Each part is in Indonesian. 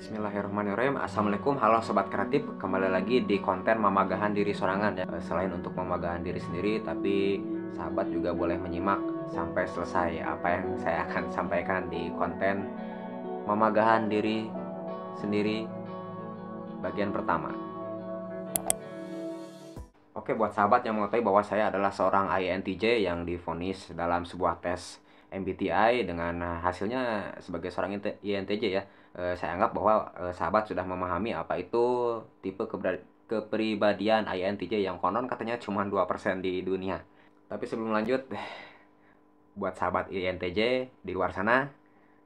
Bismillahirrahmanirrahim. Assalamualaikum, halo sobat kreatif. Kembali lagi di konten memagahan diri sorangan ya. Selain untuk memagahan diri sendiri, tapi sahabat juga boleh menyimak sampai selesai apa yang saya akan sampaikan di konten memagahan diri sendiri bagian pertama. Oke, buat sahabat yang mengetahui bahwa saya adalah seorang INTJ yang divonis dalam sebuah tes MBTI dengan hasilnya sebagai seorang INTJ ya. Saya anggap bahwa sahabat sudah memahami apa itu tipe kepribadian INTJ yang konon katanya cuma 2% di dunia. Tapi sebelum lanjut, buat sahabat INTJ di luar sana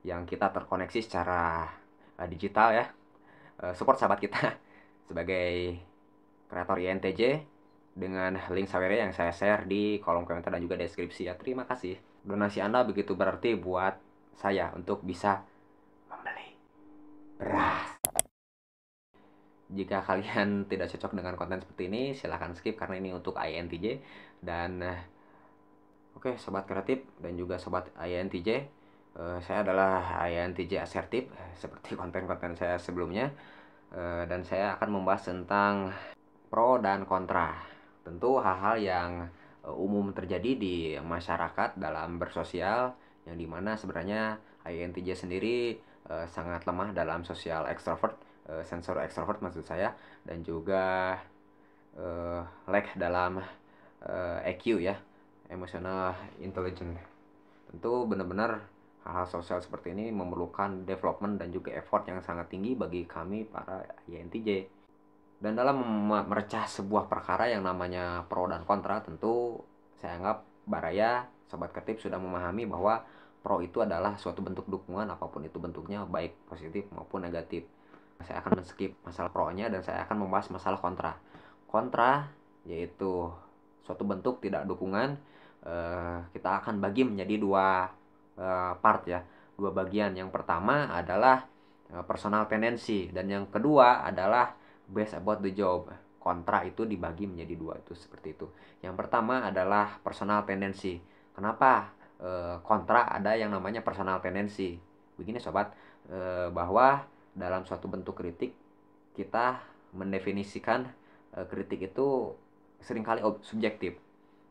yang kita terkoneksi secara digital ya, support sahabat kita sebagai kreator INTJ dengan link Saweria yang saya share di kolom komentar dan juga deskripsi ya. Terima kasih. Donasi Anda begitu berarti buat saya untuk bisa membeli beras. Jika kalian tidak cocok dengan konten seperti ini, silahkan skip karena ini untuk INTJ. Dan oke, sobat kreatif dan juga sobat INTJ, saya adalah INTJ asertif seperti konten-konten saya sebelumnya. Dan saya akan membahas tentang pro dan kontra. Tentu hal-hal yang umum terjadi di masyarakat dalam bersosial, yang dimana sebenarnya INTJ sendiri sangat lemah dalam sosial ekstrovert, sensor ekstrovert maksud saya, dan juga lack dalam EQ ya, emotional intelligence. Tentu benar-benar hal-hal sosial seperti ini memerlukan development dan juga effort yang sangat tinggi bagi kami para INTJ. Dan dalam merecah sebuah perkara yang namanya pro dan kontra, tentu saya anggap Baraya, sobat kreatif sudah memahami bahwa pro itu adalah suatu bentuk dukungan apapun itu bentuknya, baik positif maupun negatif. Saya akan men-skip masalah pro-nya dan saya akan membahas masalah kontra. Kontra yaitu suatu bentuk tidak dukungan. Kita akan bagi menjadi dua part ya, dua bagian. Yang pertama adalah personal tendency dan yang kedua adalah best about the job. Kontra itu dibagi menjadi dua, itu seperti itu. Yang pertama adalah personal tendency. Kenapa kontra ada yang namanya personal tendency? Begini sobat, bahwa dalam suatu bentuk kritik kita mendefinisikan kritik itu seringkali subjektif.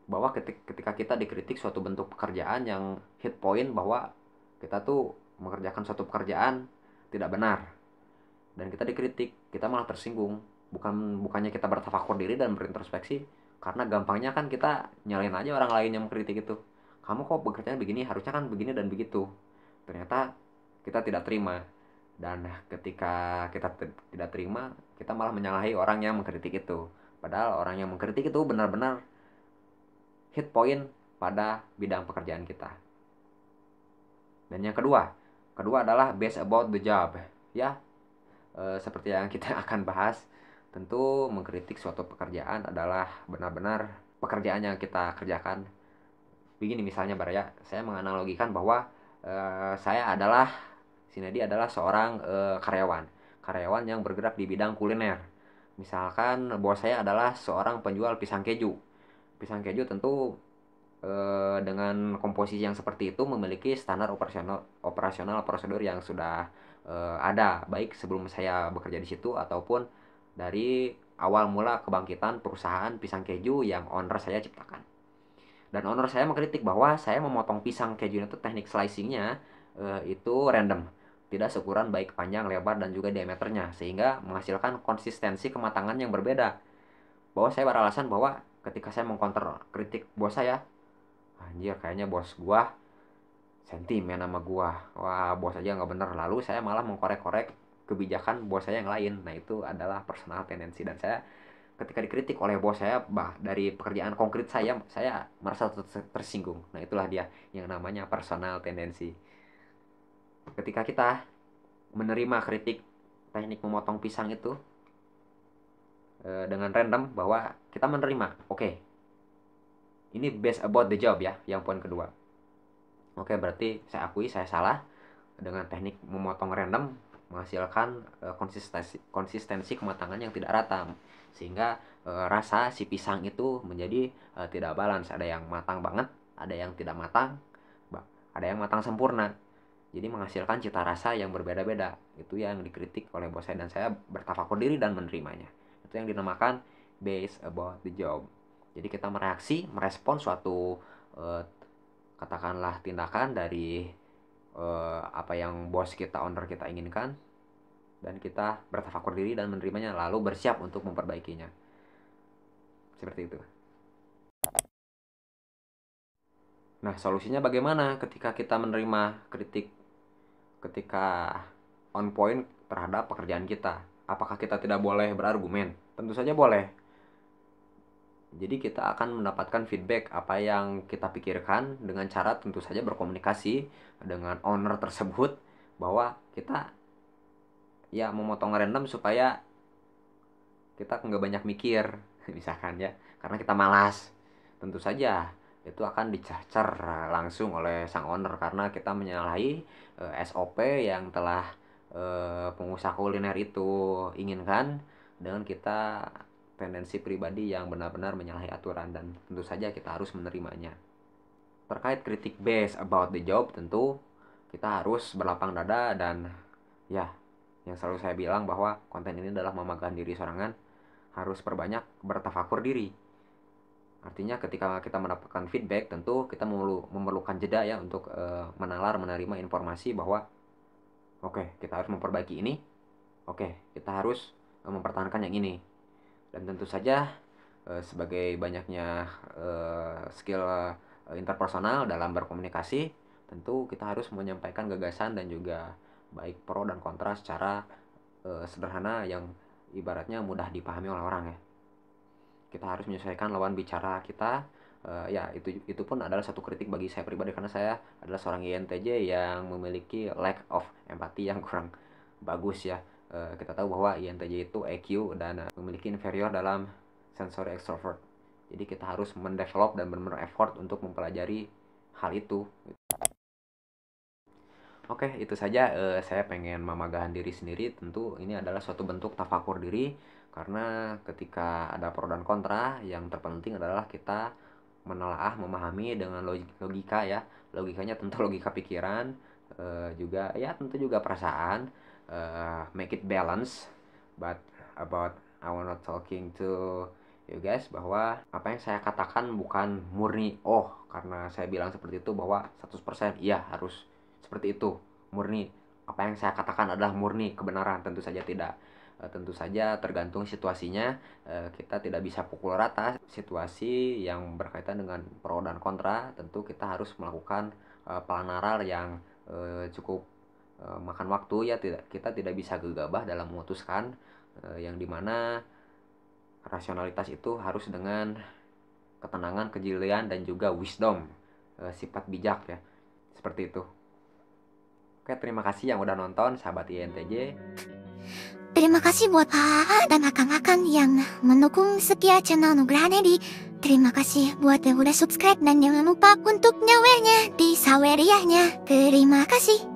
Bahwa ketika kita dikritik suatu bentuk pekerjaan yang hit point bahwa kita tuh mengerjakan suatu pekerjaan tidak benar dan kita dikritik, kita malah tersinggung. Bukannya kita bertafakur diri dan berintrospeksi, karena gampangnya kan kita nyalain aja orang lain yang mengkritik itu. Kamu kok bekerjanya begini, harusnya kan begini dan begitu. Ternyata kita tidak terima. Dan ketika kita tidak terima, kita malah menyalahi orang yang mengkritik itu. Padahal orang yang mengkritik itu benar-benar hit point pada bidang pekerjaan kita. Dan yang kedua adalah best about the job. Ya, seperti yang kita akan bahas, tentu mengkritik suatu pekerjaan adalah benar-benar pekerjaan yang kita kerjakan. Begini misalnya Baraya, saya menganalogikan bahwa saya adalah Sinedi adalah seorang karyawan yang bergerak di bidang kuliner. Misalkan bos saya adalah seorang penjual pisang keju. Pisang keju tentu dengan komposisi yang seperti itu memiliki standar operasional prosedur yang sudah ada, baik sebelum saya bekerja di situ ataupun dari awal mula kebangkitan perusahaan pisang keju yang owner saya ciptakan. Dan owner saya mengkritik bahwa saya memotong pisang keju itu teknik slicingnya itu random, tidak seukuran baik panjang, lebar, dan juga diameternya, sehingga menghasilkan konsistensi kematangan yang berbeda. Bahwa saya beralasan bahwa ketika saya mengcounter kritik bos saya, anjir kayaknya bos gua sentimen sama gua, wah bos aja nggak bener, lalu saya malah mengkorek-korek kebijakan bos saya yang lain. Nah itu adalah personal tendency, dan saya ketika dikritik oleh bos saya dari pekerjaan konkret saya merasa tersinggung. Nah itulah dia yang namanya personal tendency. Ketika kita menerima kritik teknik memotong pisang itu dengan random, bahwa kita menerima, oke, ini best about the job ya, yang poin kedua. Oke, berarti saya akui saya salah dengan teknik memotong random menghasilkan konsistensi kematangan yang tidak rata, sehingga rasa si pisang itu menjadi tidak balance. Ada yang matang banget, ada yang tidak matang, ada yang matang sempurna. Jadi menghasilkan cita rasa yang berbeda-beda. Itu yang dikritik oleh bos saya dan saya bertafakur diri dan menerimanya. Itu yang dinamakan based about the job. Jadi kita merespon suatu katakanlah tindakan dari apa yang bos kita, owner kita inginkan, dan kita bertafakur diri dan menerimanya lalu bersiap untuk memperbaikinya. Seperti itu. Nah, solusinya bagaimana ketika kita menerima kritik ketika on point terhadap pekerjaan kita? Apakah kita tidak boleh berargumen? Tentu saja boleh. Jadi kita akan mendapatkan feedback apa yang kita pikirkan dengan cara tentu saja berkomunikasi dengan owner tersebut bahwa kita ya memotong random supaya kita nggak banyak mikir misalkan ya, karena kita malas. Tentu saja itu akan dicacar langsung oleh sang owner karena kita menyalahi SOP yang telah pengusaha kuliner itu inginkan, dengan kita tendensi pribadi yang benar-benar menyalahi aturan, dan tentu saja kita harus menerimanya. Terkait kritik based about the job, tentu kita harus berlapang dada dan ya, yang selalu saya bilang bahwa konten ini adalah memegahkan diri sorangan, harus perbanyak bertafakur diri. Artinya ketika kita mendapatkan feedback, tentu kita memerlukan jeda ya untuk menalar, menerima informasi bahwa oke, kita harus memperbaiki ini, oke, kita harus mempertahankan yang ini. Dan tentu saja sebagai banyaknya skill interpersonal dalam berkomunikasi, tentu kita harus menyampaikan gagasan dan juga baik pro dan kontra secara sederhana yang ibaratnya mudah dipahami oleh orang ya. Kita harus menyesuaikan lawan bicara kita. Ya, itu pun adalah satu kritik bagi saya pribadi karena saya adalah seorang INTJ yang memiliki lack of empathy yang kurang bagus ya. Kita tahu bahwa INTJ itu EQ dan memiliki inferior dalam sensory extrovert. Jadi kita harus mendevelop dan benar-benar effort untuk mempelajari hal itu. Oke, itu saja. Saya pengen memagahan diri sendiri. Tentu ini adalah suatu bentuk tafakur diri karena ketika ada pro dan kontra, yang terpenting adalah kita menelaah, memahami dengan logika ya. Logikanya tentu logika pikiran, juga ya tentu juga perasaan. Make it balance, but about I wanna talking to you guys bahwa apa yang saya katakan bukan murni karena saya bilang seperti itu bahwa 100% iya harus seperti itu, murni apa yang saya katakan adalah murni kebenaran. Tentu saja tidak. Tentu saja tergantung situasinya. Kita tidak bisa pukul rata situasi yang berkaitan dengan pro dan kontra. Tentu kita harus melakukan planaral yang cukup makan waktu ya. Kita tidak bisa gegabah dalam memutuskan, yang dimana rasionalitas itu harus dengan ketenangan, kejelian, dan juga wisdom, sifat bijak ya, seperti itu. Oke, terima kasih yang udah nonton sahabat INTJ. Terima kasih buat dan akang-akang yang mendukung setia channel Nugraha Nedi. Terima kasih buat yang udah subscribe dan jangan lupa untuk nyawanya di saweriahnya. Terima kasih.